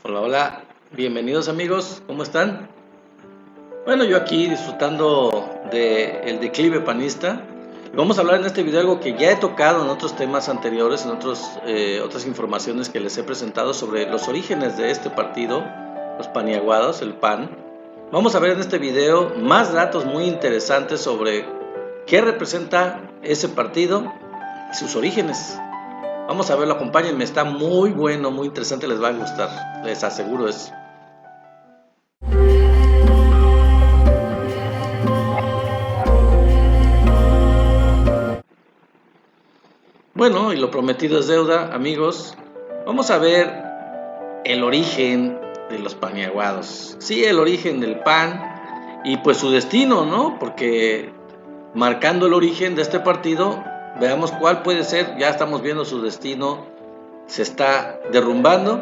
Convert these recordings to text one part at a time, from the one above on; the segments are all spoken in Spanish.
Hola, hola, bienvenidos amigos, ¿cómo están? Bueno, yo aquí disfrutando del declive panista. Vamos a hablar en este video algo que ya he tocado en otros temas anteriores, en otras informaciones que les he presentado sobre los orígenes de este partido, los paniaguados, el PAN. Vamos a ver en este video más datos muy interesantes sobre qué representa ese partido y sus orígenes. Vamos a verlo, acompáñenme, está muy bueno, muy interesante, les va a gustar, les aseguro eso. Bueno, y lo prometido es deuda, amigos. Vamos a ver el origen de los paniaguados. Sí, el origen del PAN y pues su destino, ¿no? Porque marcando el origen de este partido, veamos cuál puede ser. Ya estamos viendo su destino, se está derrumbando.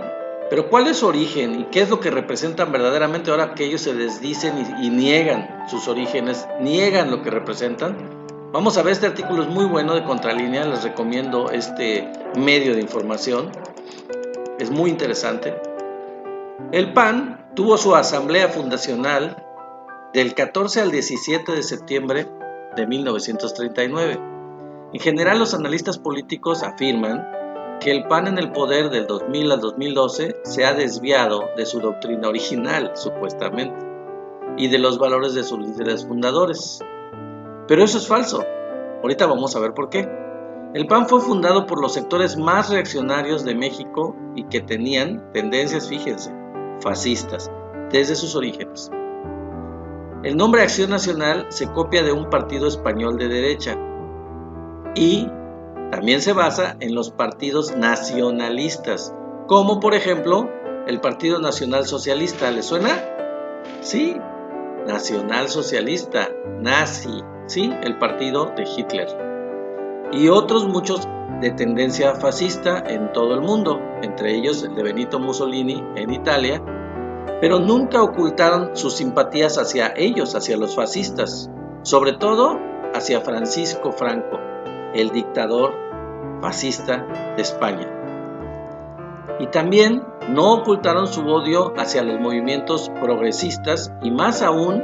Pero ¿cuál es su origen y qué es lo que representan verdaderamente ahora que ellos se desdicen y niegan sus orígenes, niegan lo que representan? Vamos a ver, este artículo es muy bueno de Contralínea, les recomiendo este medio de información, es muy interesante. El PAN tuvo su asamblea fundacional del 14 al 17 de septiembre de 1939. En general, los analistas políticos afirman que el PAN en el poder del 2000 al 2012 se ha desviado de su doctrina original, supuestamente, y de los valores de sus líderes fundadores. Pero eso es falso. Ahorita vamos a ver por qué. El PAN fue fundado por los sectores más reaccionarios de México y que tenían tendencias, fíjense, fascistas, desde sus orígenes. El nombre Acción Nacional se copia de un partido español de derecha y también se basa en los partidos nacionalistas, como por ejemplo el Partido Nacional Socialista. ¿Le suena? Sí, Nacional Socialista, nazi, sí, el partido de Hitler. Y otros muchos de tendencia fascista en todo el mundo, entre ellos el de Benito Mussolini en Italia, pero nunca ocultaron sus simpatías hacia ellos, hacia los fascistas, sobre todo hacia Francisco Franco, el dictador fascista de España. Y también no ocultaron su odio hacia los movimientos progresistas y más aún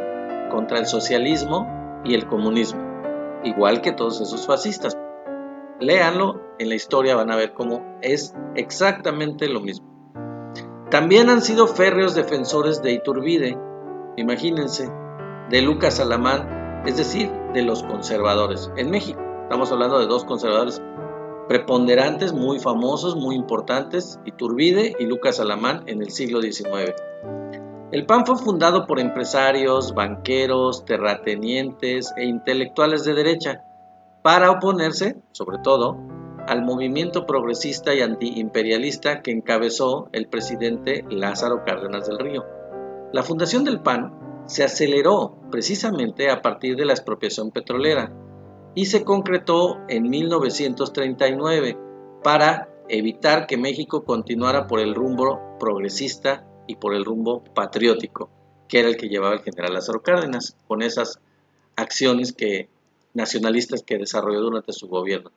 contra el socialismo y el comunismo, igual que todos esos fascistas. Léanlo, en la historia van a ver cómo es exactamente lo mismo. También han sido férreos defensores de Iturbide, imagínense, de Lucas Alamán, es decir, de los conservadores. En México estamos hablando de dos conservadores preponderantes, muy famosos, muy importantes, Iturbide y Lucas Alamán en el siglo XIX. El PAN fue fundado por empresarios, banqueros, terratenientes e intelectuales de derecha para oponerse, sobre todo, al movimiento progresista y antiimperialista que encabezó el presidente Lázaro Cárdenas del Río. La fundación del PAN se aceleró precisamente a partir de la expropiación petrolera y se concretó en 1939 para evitar que México continuara por el rumbo progresista y por el rumbo patriótico, que era el que llevaba el general Lázaro Cárdenas, con esas acciones nacionalistas que desarrolló durante su gobierno.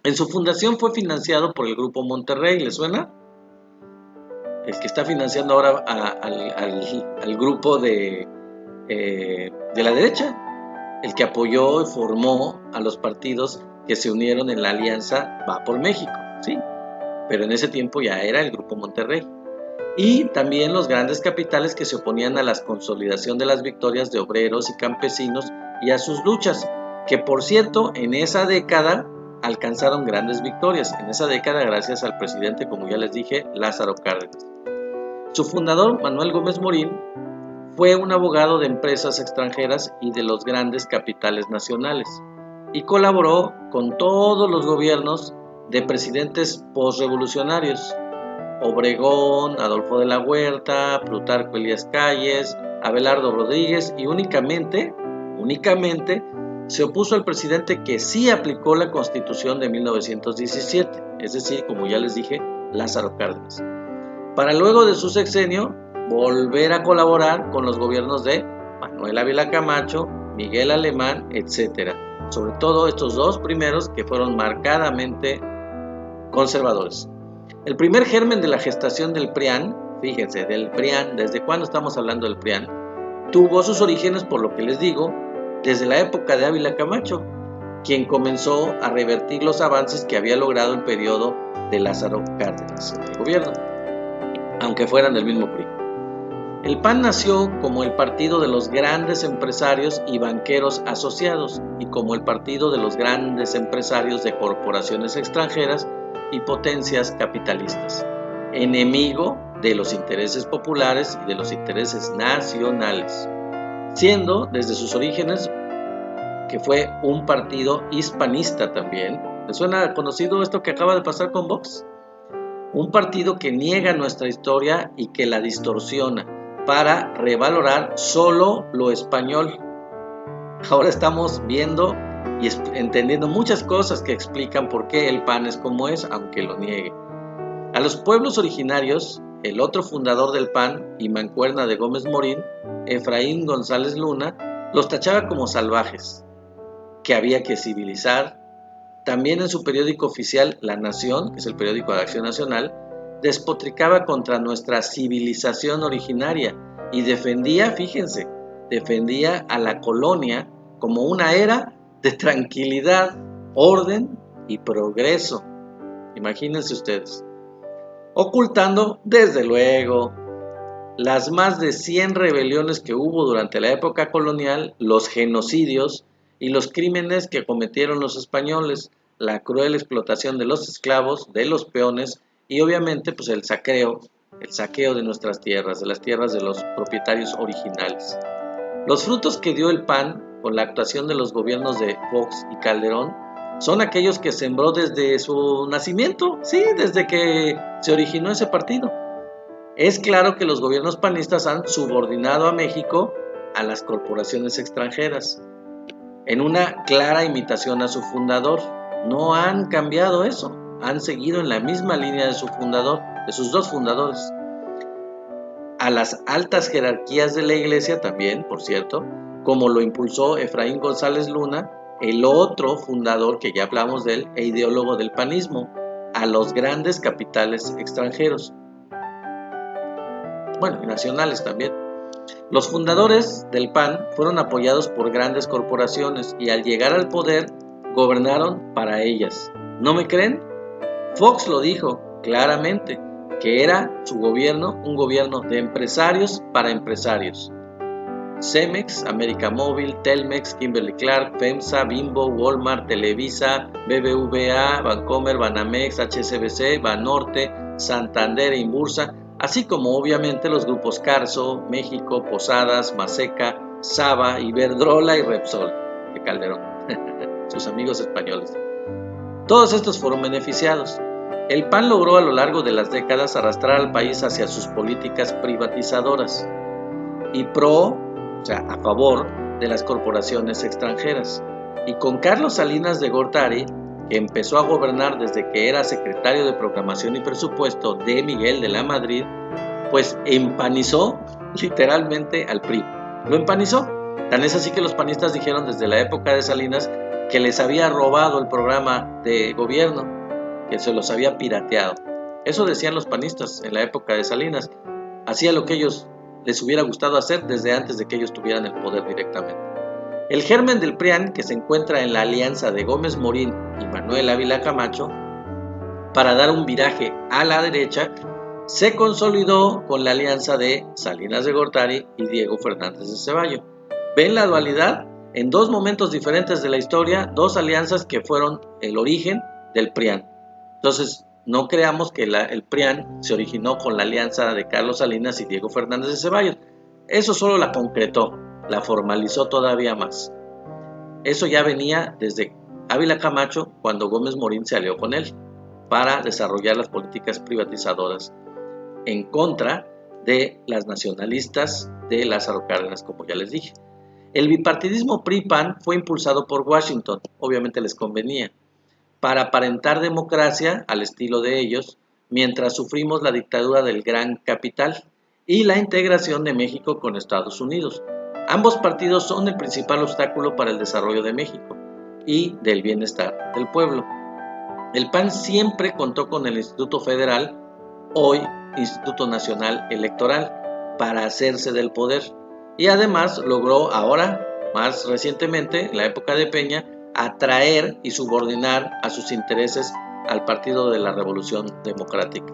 En su fundación fue financiado por el Grupo Monterrey, ¿le suena? El que está financiando ahora al grupo de la derecha, el que apoyó y formó a los partidos que se unieron en la alianza Va por México, ¿sí? Pero en ese tiempo ya era el Grupo Monterrey. Y también los grandes capitales que se oponían a la consolidación de las victorias de obreros y campesinos y a sus luchas, que por cierto en esa década alcanzaron grandes victorias, en esa década gracias al presidente, como ya les dije, Lázaro Cárdenas. Su fundador, Manuel Gómez Morín, fue un abogado de empresas extranjeras y de los grandes capitales nacionales y colaboró con todos los gobiernos de presidentes postrevolucionarios: Obregón, Adolfo de la Huerta, Plutarco Elías Calles, Abelardo Rodríguez, y únicamente se opuso al presidente que sí aplicó la Constitución de 1917, es decir, como ya les dije, Lázaro Cárdenas, para luego de su sexenio volver a colaborar con los gobiernos de Manuel Ávila Camacho, Miguel Alemán, etc. Sobre todo estos dos primeros que fueron marcadamente conservadores. El primer germen de la gestación del PRIAN fíjense, del PRIAN, ¿desde cuándo estamos hablando del PRIAN? Tuvo sus orígenes, por lo que les digo, desde la época de Ávila Camacho, quien comenzó a revertir los avances que había logrado el periodo de Lázaro Cárdenas en el gobierno, aunque fueran del mismo PRI. El PAN nació como el partido de los grandes empresarios y banqueros asociados y como el partido de los grandes empresarios de corporaciones extranjeras y potencias capitalistas, enemigo de los intereses populares y de los intereses nacionales, siendo desde sus orígenes que fue un partido hispanista también. ¿Les suena conocido esto que acaba de pasar con Vox? Un partido que niega nuestra historia y que la distorsiona para revalorar solo lo español. Ahora estamos viendo y entendiendo muchas cosas que explican por qué el PAN es como es, aunque lo niegue. A los pueblos originarios, el otro fundador del PAN y mancuerna de Gómez Morín, Efraín González Luna, los tachaba como salvajes, que había que civilizar. También en su periódico oficial La Nación, que es el periódico de Acción Nacional, despotricaba contra nuestra civilización originaria y defendía, fíjense, defendía a la colonia como una era de tranquilidad, orden y progreso. Imagínense ustedes. Ocultando, desde luego, las más de 100 rebeliones que hubo durante la época colonial, los genocidios y los crímenes que cometieron los españoles, la cruel explotación de los esclavos, de los peones y obviamente pues el saqueo de nuestras tierras, de las tierras de los propietarios originales. Los frutos que dio el PAN con la actuación de los gobiernos de Fox y Calderón son aquellos que sembró desde su nacimiento, sí, desde que se originó ese partido. Es claro que los gobiernos panistas han subordinado a México a las corporaciones extranjeras, en una clara imitación a su fundador. No han cambiado eso, han seguido en la misma línea de su fundador, de sus dos fundadores. A las altas jerarquías de la iglesia también, por cierto, como lo impulsó Efraín González Luna, el otro fundador que ya hablamos de él e ideólogo del panismo, a los grandes capitales extranjeros. Bueno, y nacionales también. Los fundadores del PAN fueron apoyados por grandes corporaciones y al llegar al poder gobernaron para ellas. ¿No me creen? Fox lo dijo claramente, que era su gobierno un gobierno de empresarios para empresarios. Cemex, América Móvil, Telmex, Kimberly-Clark, FEMSA, Bimbo, Walmart, Televisa, BBVA, Bancomer, Banamex, HSBC, Banorte, Santander e Inbursa, así como obviamente los grupos Carso, México, Posadas, Maseca, Saba, Iberdrola y Repsol de Calderón, sus amigos españoles. Todos estos fueron beneficiados. El PAN logró a lo largo de las décadas arrastrar al país hacia sus políticas privatizadoras y a favor de las corporaciones extranjeras. Y con Carlos Salinas de Gortari, que empezó a gobernar desde que era secretario de Programación y Presupuesto de Miguel de la Madrid, pues empanizó literalmente al PRI. Lo empanizó. Tan es así que los panistas dijeron desde la época de Salinas que les había robado el programa de gobierno, que se los había pirateado. Eso decían los panistas en la época de Salinas. Hacía lo que ellos les hubiera gustado hacer desde antes de que ellos tuvieran el poder directamente. El germen del PRIAN, que se encuentra en la alianza de Gómez Morín y Manuel Ávila Camacho, para dar un viraje a la derecha, se consolidó con la alianza de Salinas de Gortari y Diego Fernández de Ceballos. ¿Ven la dualidad? En dos momentos diferentes de la historia, dos alianzas que fueron el origen del PRIAN. Entonces, no creamos que el PRIAN se originó con la alianza de Carlos Salinas y Diego Fernández de Ceballos. Eso solo la concretó, la formalizó todavía más. Eso ya venía desde Ávila Camacho cuando Gómez Morín se alió con él para desarrollar las políticas privatizadoras en contra de las nacionalistas de Lázaro Cárdenas, como ya les dije. El bipartidismo PRI-PAN fue impulsado por Washington, obviamente les convenía, para aparentar democracia al estilo de ellos, mientras sufrimos la dictadura del gran capital y la integración de México con Estados Unidos. Ambos partidos son el principal obstáculo para el desarrollo de México y del bienestar del pueblo. El PAN siempre contó con el Instituto Federal hoy Instituto Nacional Electoral, para hacerse del poder. Y además logró ahora, más recientemente, en la época de Peña, atraer y subordinar a sus intereses al Partido de la Revolución Democrática.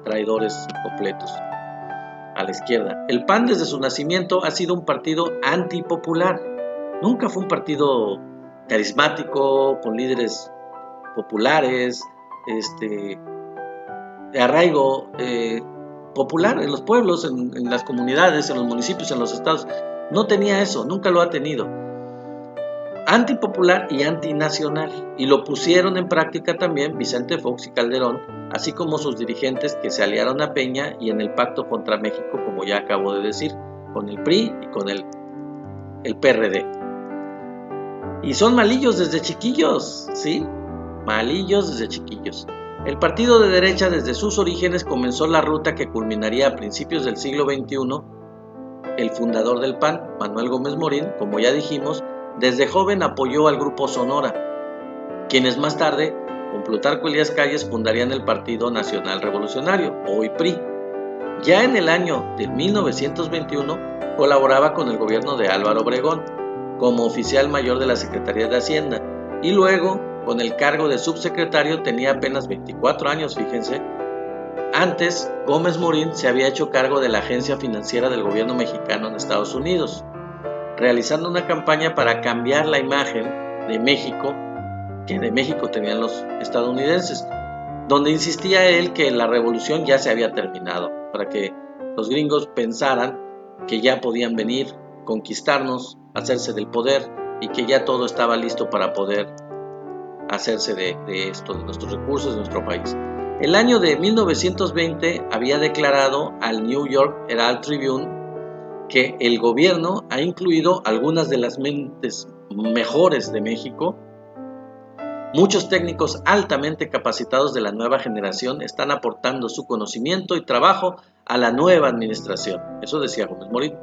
Traidores completos a la izquierda. El PAN desde su nacimiento ha sido un partido antipopular. Nunca fue un partido carismático, con líderes populares, de arraigo popular en los pueblos, en las comunidades, en los municipios, en los estados. No tenía eso, nunca lo ha tenido. Antipopular y antinacional, y lo pusieron en práctica también Vicente Fox y Calderón, así como sus dirigentes que se aliaron a Peña y en el pacto contra México, como ya acabo de decir, con el PRI y con el PRD. Y son malillos desde chiquillos, ¿sí? Malillos desde chiquillos. El partido de derecha desde sus orígenes comenzó la ruta que culminaría a principios del siglo XXI. El fundador del PAN, Manuel Gómez Morín, como ya dijimos, desde joven apoyó al Grupo Sonora, quienes más tarde, con Plutarco Elías Calles, fundarían el Partido Nacional Revolucionario, hoy PRI. Ya en el año de 1921 colaboraba con el gobierno de Álvaro Obregón como oficial mayor de la Secretaría de Hacienda y luego, con el cargo de subsecretario, tenía apenas 24 años, fíjense. Antes, Gómez Morín se había hecho cargo de la agencia financiera del gobierno mexicano en Estados Unidos, realizando una campaña para cambiar la imagen de México, que de México tenían los estadounidenses, donde insistía él que la revolución ya se había terminado, para que los gringos pensaran que ya podían venir, conquistarnos, hacerse del poder y que ya todo estaba listo para poder hacerse de esto, de nuestros recursos, de nuestro país. El año de 1920 había declarado al New York Herald Tribune que el gobierno ha incluido algunas de las mentes mejores de México. Muchos técnicos altamente capacitados de la nueva generación están aportando su conocimiento y trabajo a la nueva administración. Eso decía Gómez Morín.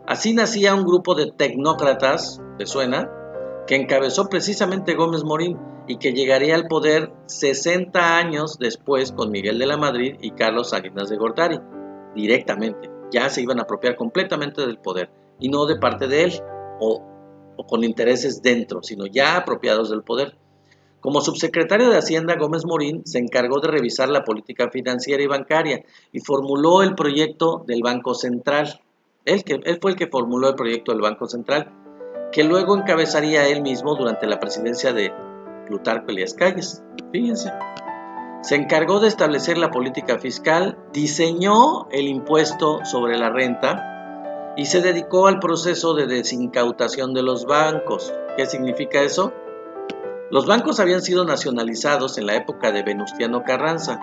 Así nacía un grupo de tecnócratas, ¿te suena?, que encabezó precisamente Gómez Morín y que llegaría al poder 60 años después con Miguel de la Madrid y Carlos Salinas de Gortari, directamente. Ya se iban a apropiar completamente del poder y no de parte de él o con intereses dentro, sino ya apropiados del poder. Como subsecretario de Hacienda, Gómez Morín se encargó de revisar la política financiera y bancaria y formuló el proyecto del Banco Central. Él fue el que formuló el proyecto del Banco Central, que luego encabezaría él mismo durante la presidencia de Plutarco Elías Calles. Fíjense. Se encargó de establecer la política fiscal, diseñó el impuesto sobre la renta y se dedicó al proceso de desincautación de los bancos. ¿Qué significa eso? Los bancos habían sido nacionalizados en la época de Venustiano Carranza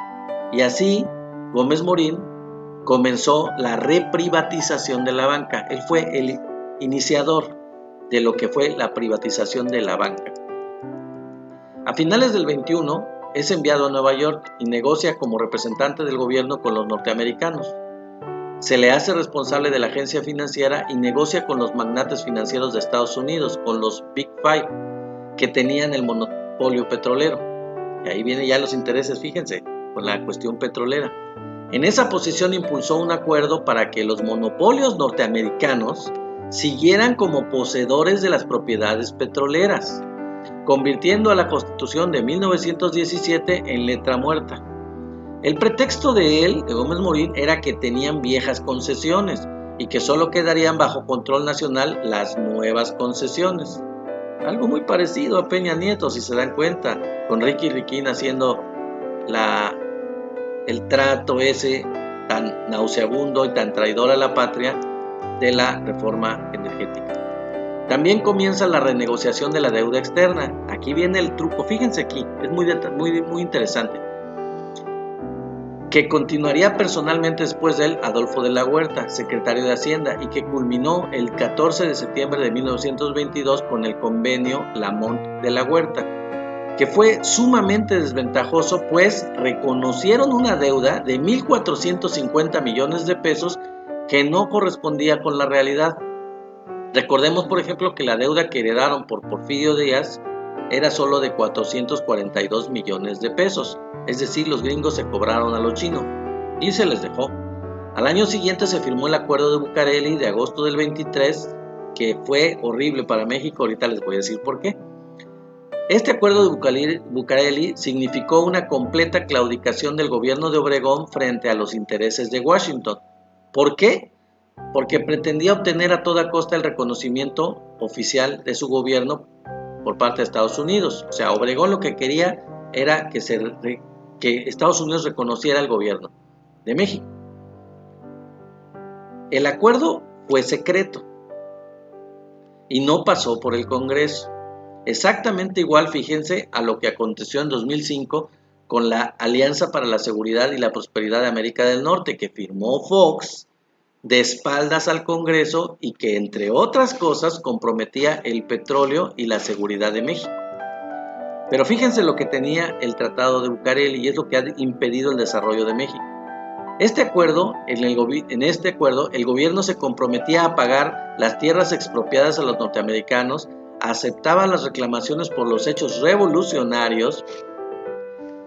y así Gómez Morín comenzó la reprivatización de la banca. Él fue el iniciador de lo que fue la privatización de la banca. A finales del 21 es enviado a Nueva York y negocia como representante del gobierno con los norteamericanos. Se le hace responsable de la agencia financiera y negocia con los magnates financieros de Estados Unidos, con los Big Five, que tenían el monopolio petrolero. Y ahí vienen ya los intereses, fíjense, con la cuestión petrolera. En esa posición impulsó un acuerdo para que los monopolios norteamericanos siguieran como poseedores de las propiedades petroleras, convirtiendo a la Constitución de 1917 en letra muerta. El pretexto de Gómez Morín, era que tenían viejas concesiones y que solo quedarían bajo control nacional las nuevas concesiones. Algo muy parecido a Peña Nieto, si se dan cuenta, con Ricky Riquín haciendo el trato ese tan nauseabundo y tan traidor a la patria de la reforma energética. También comienza la renegociación de la deuda externa. Aquí viene el truco, fíjense aquí, es muy interesante. Que continuaría personalmente después de él Adolfo de la Huerta, secretario de Hacienda, y que culminó el 14 de septiembre de 1922 con el convenio Lamont de la Huerta, que fue sumamente desventajoso, pues reconocieron una deuda de 1.450 millones de pesos que no correspondía con la realidad. Recordemos, por ejemplo, que la deuda que heredaron por Porfirio Díaz era solo de 442 millones de pesos, es decir, los gringos se cobraron a los chinos. y se les dejó. Al año siguiente se firmó el acuerdo de Bucareli de agosto del 23, que fue horrible para México, ahorita les voy a decir por qué. Este acuerdo de Bucareli significó una completa claudicación del gobierno de Obregón frente a los intereses de Washington. ¿Por qué? Porque pretendía obtener a toda costa el reconocimiento oficial de su gobierno por parte de Estados Unidos. O sea, Obregón lo que quería era que Estados Unidos reconociera el gobierno de México. El acuerdo fue secreto y no pasó por el Congreso. Exactamente igual, fíjense, a lo que aconteció en 2005 con la Alianza para la Seguridad y la Prosperidad de América del Norte, que firmó Fox de espaldas al Congreso y que, entre otras cosas, comprometía el petróleo y la seguridad de México. Pero fíjense lo que tenía el Tratado de Bucareli y es lo que ha impedido el desarrollo de México. En este acuerdo, el gobierno se comprometía a pagar las tierras expropiadas a los norteamericanos, aceptaba las reclamaciones por los hechos revolucionarios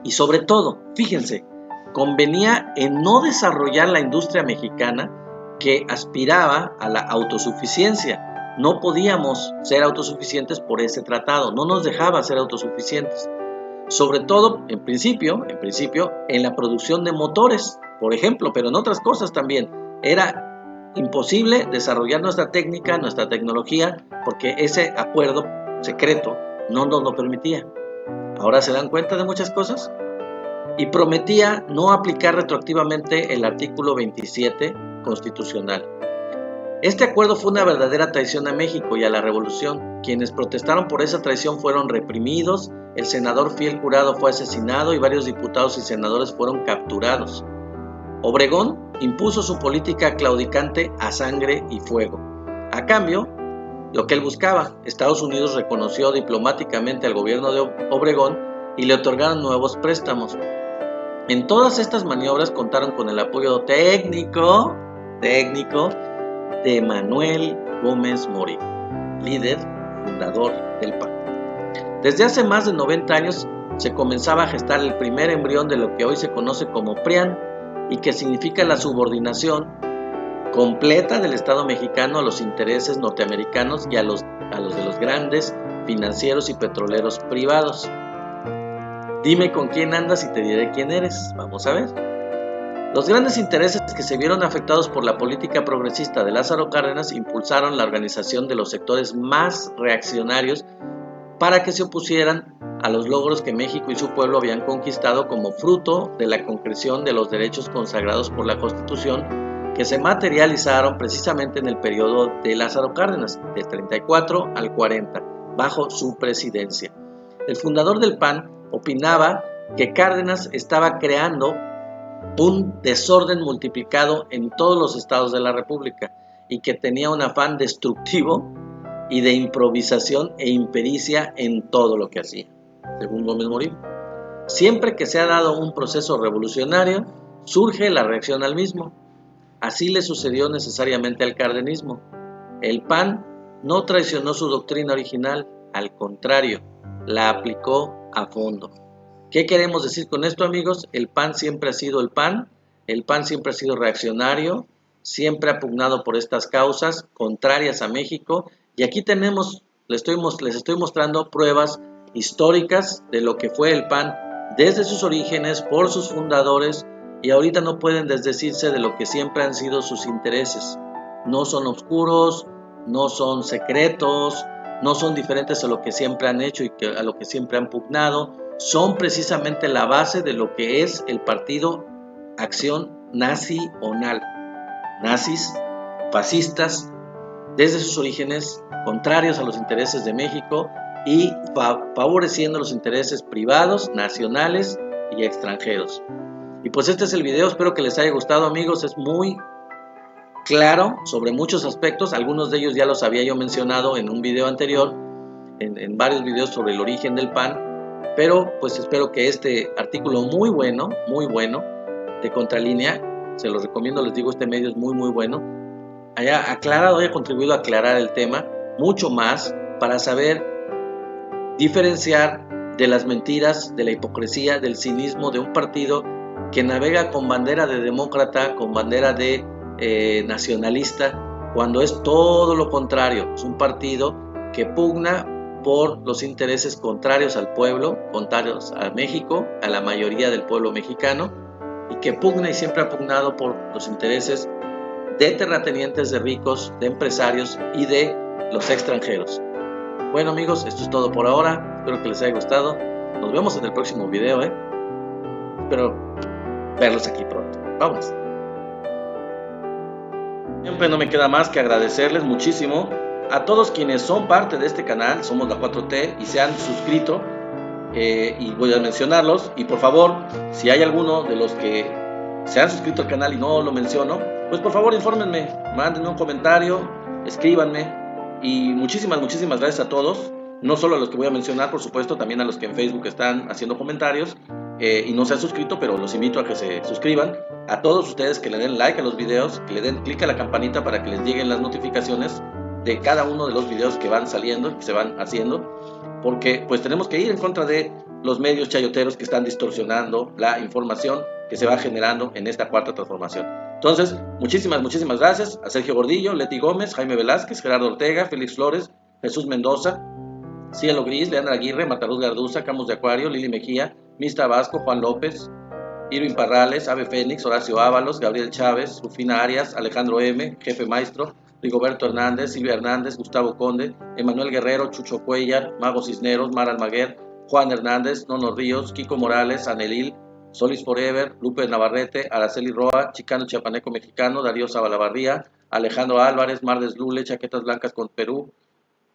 y, sobre todo, fíjense, convenía en no desarrollar la industria mexicana que aspiraba a la autosuficiencia. No podíamos ser autosuficientes por ese tratado, no nos dejaba ser autosuficientes. Sobre todo, en principio, en la producción de motores, por ejemplo, pero en otras cosas también. Era imposible desarrollar nuestra técnica, nuestra tecnología, porque ese acuerdo secreto no nos lo permitía. ¿Ahora se dan cuenta de muchas cosas? Y prometía no aplicar retroactivamente el artículo 27 constitucional. Este acuerdo fue una verdadera traición a México y a la revolución. Quienes protestaron por esa traición fueron reprimidos, el senador Fiel Jurado fue asesinado y varios diputados y senadores fueron capturados. Obregón impuso su política claudicante a sangre y fuego. A cambio, lo que él buscaba, Estados Unidos reconoció diplomáticamente al gobierno de Obregón y le otorgaron nuevos préstamos. En todas estas maniobras contaron con el apoyo técnico de Manuel Gómez Morín, líder fundador del PAN. Desde hace más de 90 años se comenzaba a gestar el primer embrión de lo que hoy se conoce como PRIAN y que significa la subordinación completa del Estado mexicano a los intereses norteamericanos y a los de los grandes financieros y petroleros privados. Dime con quién andas y te diré quién eres. Vamos a ver. Los grandes intereses que se vieron afectados por la política progresista de Lázaro Cárdenas impulsaron la organización de los sectores más reaccionarios para que se opusieran a los logros que México y su pueblo habían conquistado como fruto de la concreción de los derechos consagrados por la Constitución, que se materializaron precisamente en el periodo de Lázaro Cárdenas, del 34 al 40, bajo su presidencia. El fundador del PAN opinaba que Cárdenas estaba creando un desorden multiplicado en todos los estados de la República y que tenía un afán destructivo y de improvisación e impericia en todo lo que hacía, según Gómez Morín. Siempre que se ha dado un proceso revolucionario, surge la reacción al mismo. Así le sucedió necesariamente al cardenismo. El PAN no traicionó su doctrina original, al contrario, la aplicó a fondo. ¿Qué queremos decir con esto, amigos? El PAN siempre ha sido el PAN siempre ha sido reaccionario, siempre ha pugnado por estas causas contrarias a México, y aquí les estoy mostrando pruebas históricas de lo que fue el PAN desde sus orígenes, por sus fundadores, y ahorita no pueden desdecirse de lo que siempre han sido sus intereses. No son oscuros, no son secretos, no son diferentes a lo que siempre han hecho y a lo que siempre han pugnado. Son precisamente la base de lo que es el partido Acción Nacional. Nazis, fascistas, desde sus orígenes contrarios a los intereses de México y favoreciendo los intereses privados, nacionales y extranjeros. Y pues este es el video, espero que les haya gustado, amigos. Es muy claro sobre muchos aspectos, algunos de ellos ya los había yo mencionado en un video anterior, en varios videos sobre el origen del PAN, pero pues espero que este artículo muy bueno de Contralínea, se los recomiendo, les digo, este medio es muy bueno, haya contribuido a aclarar el tema mucho más para saber diferenciar de las mentiras, de la hipocresía, del cinismo de un partido que navega con bandera de demócrata, con bandera de nacionalista, cuando es todo lo contrario. Es un partido que pugna por los intereses contrarios al pueblo, contrarios a México, a la mayoría del pueblo mexicano, y que pugna y siempre ha pugnado por los intereses de terratenientes, de ricos, de empresarios y de los extranjeros. Bueno amigos, esto es todo por ahora, espero que les haya gustado, nos vemos en el próximo video, espero verlos aquí pronto, vamos. Siempre no me queda más que agradecerles muchísimo a todos quienes son parte de este canal, somos la 4T, y se han suscrito, y voy a mencionarlos, y por favor, si hay alguno de los que se han suscrito al canal y no lo menciono, pues por favor infórmenme, mándenme un comentario, escríbanme, y muchísimas gracias a todos, no solo a los que voy a mencionar, por supuesto, también a los que en Facebook están haciendo comentarios, y no se han suscrito, pero los invito a que se suscriban. A todos ustedes que le den like a los videos, que le den clic a la campanita para que les lleguen las notificaciones de cada uno de los videos que van saliendo, que se van haciendo, porque pues tenemos que ir en contra de los medios chayoteros que están distorsionando la información que se va generando en esta cuarta transformación. Entonces, muchísimas gracias a Sergio Gordillo, Leti Gómez, Jaime Velázquez, Gerardo Ortega, Félix Flores, Jesús Mendoza, Cielo Gris, Leandra Aguirre, Mataruz Garduza, Camus de Acuario, Lili Mejía, Mista Vasco, Juan López, Irving Parrales, Ave Fénix, Horacio Ábalos, Gabriel Chávez, Rufina Arias, Alejandro M., Jefe Maestro, Rigoberto Hernández, Silvia Hernández, Gustavo Conde, Emanuel Guerrero, Chucho Cuellar, Mago Cisneros, Mar Almaguer, Juan Hernández, Nono Ríos, Kiko Morales, Anelil, Solis Forever, Lupe Navarrete, Araceli Roa, Chicano Chiapaneco Mexicano, Darío Zabalavarría, Alejandro Álvarez, Mardes Lule, Chaquetas Blancas con Perú,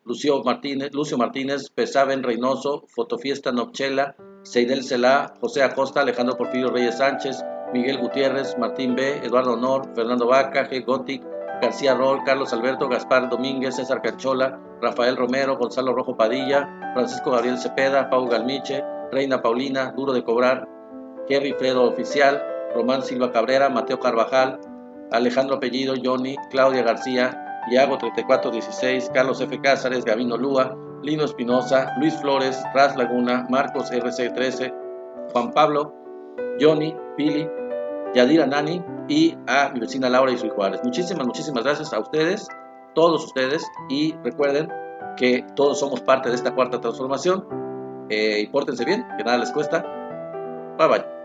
Lucio Martínez, Pesaben Reynoso, Fotofiesta Nopchela, Seidel Celá, José Acosta, Alejandro Porfirio Reyes Sánchez, Miguel Gutiérrez, Martín B., Eduardo Honor, Fernando Vaca, G. Gothic, García Rol, Carlos Alberto, Gaspar Domínguez, César Canchola, Rafael Romero, Gonzalo Rojo Padilla, Francisco Gabriel Cepeda, Pau Galmiche, Reina Paulina, Duro de Cobrar, Jerry Fredo Oficial, Román Silva Cabrera, Mateo Carvajal, Alejandro Apellido, Johnny, Claudia García, Iago 3416, Carlos F. Cázares, Gavino Lúa, Lino Espinosa, Luis Flores, Raz Laguna, Marcos RC13, Juan Pablo, Johnny, Pili, Yadira Nani y a mi vecina Laura y Sui Juárez. Muchísimas gracias a ustedes, todos ustedes, y recuerden que todos somos parte de esta cuarta transformación, y pórtense bien, que nada les cuesta. Bye bye.